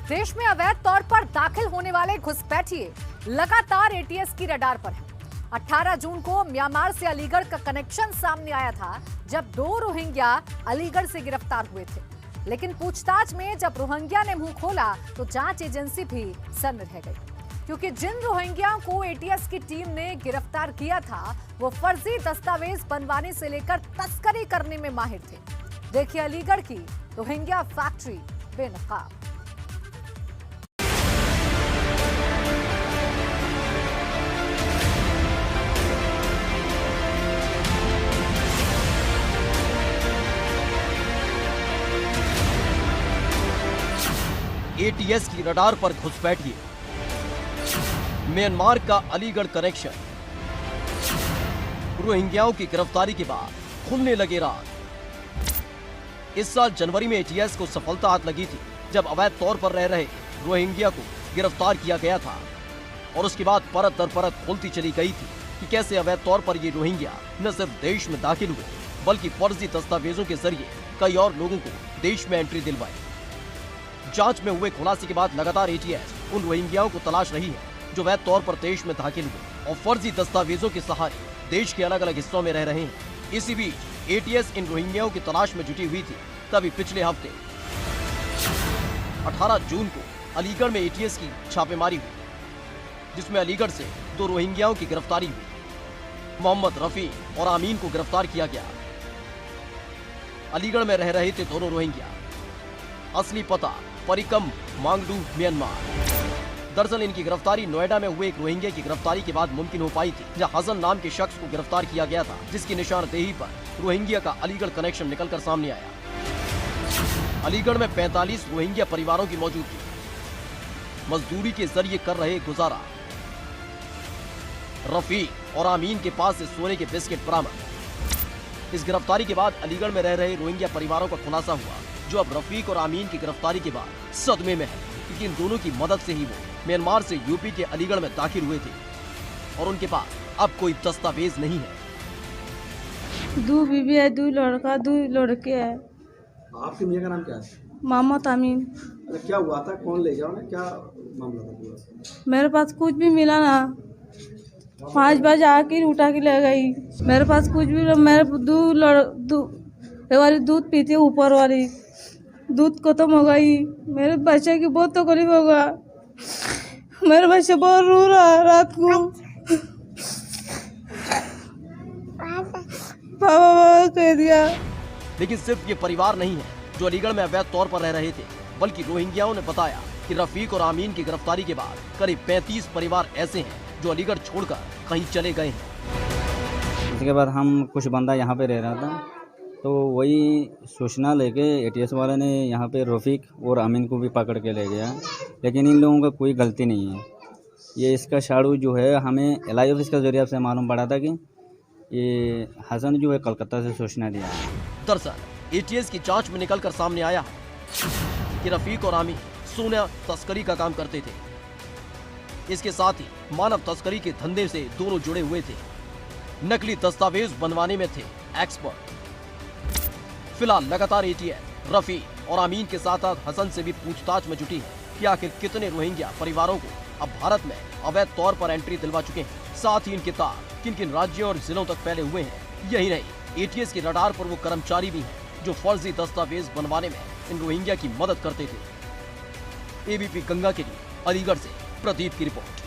देश में अवैध तौर पर दाखिल होने वाले घुसपैठिए लगातार एटीएस की रडार पर हैं। 18 जून को म्यांमार से अलीगढ़ का कनेक्शन सामने आया था, जब 2 रोहिंग्या अलीगढ़ से गिरफ्तार हुए थे। लेकिन पूछताछ में जब रोहिंग्या ने मुंह खोला तो जांच एजेंसी भी सन्न रह गई, क्योंकि जिन रोहिंग्याओं को एटीएस की टीम ने गिरफ्तार किया था वो फर्जी दस्तावेज बनवाने से लेकर तस्करी करने में माहिर थे। देखिए अलीगढ़ की रोहिंग्या फैक्ट्री बेनकाब। एटीएस की रडार पर घुसपैठिए, म्यांमार का अलीगढ़ कनेक्शन, रोहिंग्याओं की गिरफ्तारी के बाद खुलने लगे राज। इस साल जनवरी में एटीएस को सफलता हाथ लगी थी, जब अवैध तौर पर रह रहे रोहिंग्या को गिरफ्तार किया गया था और उसके बाद परत दर परत खुलती चली गई थी कि कैसे अवैध तौर पर ये रोहिंग्या न सिर्फ देश में दाखिल हुए, बल्कि फर्जी दस्तावेजों के जरिए कई और लोगों को देश में एंट्री दिलवाई। जांच में हुए खुलासे के बाद लगातार एटीएस उन रोहिंग्याओं को तलाश रही है जो अवैध तौर पर देश में दाखिल हुए और फर्जी दस्तावेजों के सहारे देश के अलग अलग हिस्सों में रह रहे हैं। इसी बीच एटीएस इन रोहिंग्याओं की तलाश में जुटी हुई थी। तभी पिछले हफ्ते 18 जून को अलीगढ़ में एटीएस की छापेमारी हुई, जिसमें अलीगढ़ से 2 रोहिंग्याओं की गिरफ्तारी हुई। मोहम्मद रफी और आमीन को गिरफ्तार किया गया। अलीगढ़ में रह रहे थे दोनों रोहिंग्या। असली पता परिकम मांगडू, म्यांमार। दरअसल इनकी गिरफ्तारी नोएडा में हुए एक रोहिंग्या की गिरफ्तारी के बाद मुमकिन हो पाई थी, जहां हसन नाम के शख्स को गिरफ्तार किया गया था, जिसकी निशानदेही पर रोहिंग्या का अलीगढ़ कनेक्शन निकलकर सामने आया। अलीगढ़ में 45 रोहिंग्या परिवारों की मौजूदगी, मजदूरी के जरिए कर रहे गुजारा। रफी और आमीन के पास से सोने के बिस्किट बरामद। इस गिरफ्तारी के बाद अलीगढ़ में रह रहे रोहिंग्या परिवारों का खुलासा हुआ, जो अब रफीक और आमीन की गिरफ्तारी के बाद सदमे में है, क्योंकि इन दोनों की मदद से ही वो म्यांमार से यूपी के अलीगढ़ में दाखिल हुए थे और उनके पास अब कोई दस्तावेज नहीं है। 2 बीवी है, 2 लड़का, 2 लड़के है। आपके मियां का नाम क्या है? मोहम्मद अमीन। अरे क्या हुआ था, कौन ले गया उन्हें, क्या मामला था पूरा? मेरे पास कुछ भी मिला ना, 5 बजे आके उठा के ले गई। मेरे पास कुछ भी, मेरे दूध पीती है, ऊपर वाली दूध खत्म हो गई। मेरे बच्चे की बहुत तकलीफ होगा। मेरे बच्चे बहुत रो रहा है रात को। पापा कह दिया। लेकिन सिर्फ ये परिवार नहीं है जो अलीगढ़ में अवैध तौर पर रह रहे थे, बल्कि रोहिंग्याओं ने बताया कि रफीक और आमीन की गिरफ्तारी के बाद करीब 35 परिवार ऐसे हैं जो अलीगढ़ छोड़कर कहीं चले गए हैं। इसके बाद हम कुछ बंदा यहाँ पे रह रहा था, तो वही सूचना लेके एटीएस वाले ने यहाँ पे रफीक और अमीन को भी पकड़ के ले गया। लेकिन इन लोगों का कोई गलती नहीं है। ये इसका शाड़ू जो है, हमें एलआई ऑफिस के जरिए से मालूम पड़ा था कि ये हसन जो है कलकत्ता से सूचना दिया। दरअसल एटीएस की जांच में निकलकर सामने आया कि रफीक और आमीन सोना तस्करी का काम करते थे। इसके साथ ही मानव तस्करी के धंधे से दोनों जुड़े हुए थे। नकली दस्तावेज बनवाने में थे एक्सपर्ट। फिलहाल लगातार एटीएस रफी और आमीन के साथ साथ हसन से भी पूछताछ में जुटी है कि आखिर कितने रोहिंग्या परिवारों को अब भारत में अवैध तौर पर एंट्री दिलवा चुके हैं। साथ ही इनके तार किन किन राज्यों और जिलों तक फैले हुए हैं। यही नहीं, एटीएस की रडार पर वो कर्मचारी भी हैं जो फर्जी दस्तावेज बनवाने में इन रोहिंग्या की मदद करते थे। एबीपी गंगा के लिए अलीगढ़ से प्रदीप की रिपोर्ट।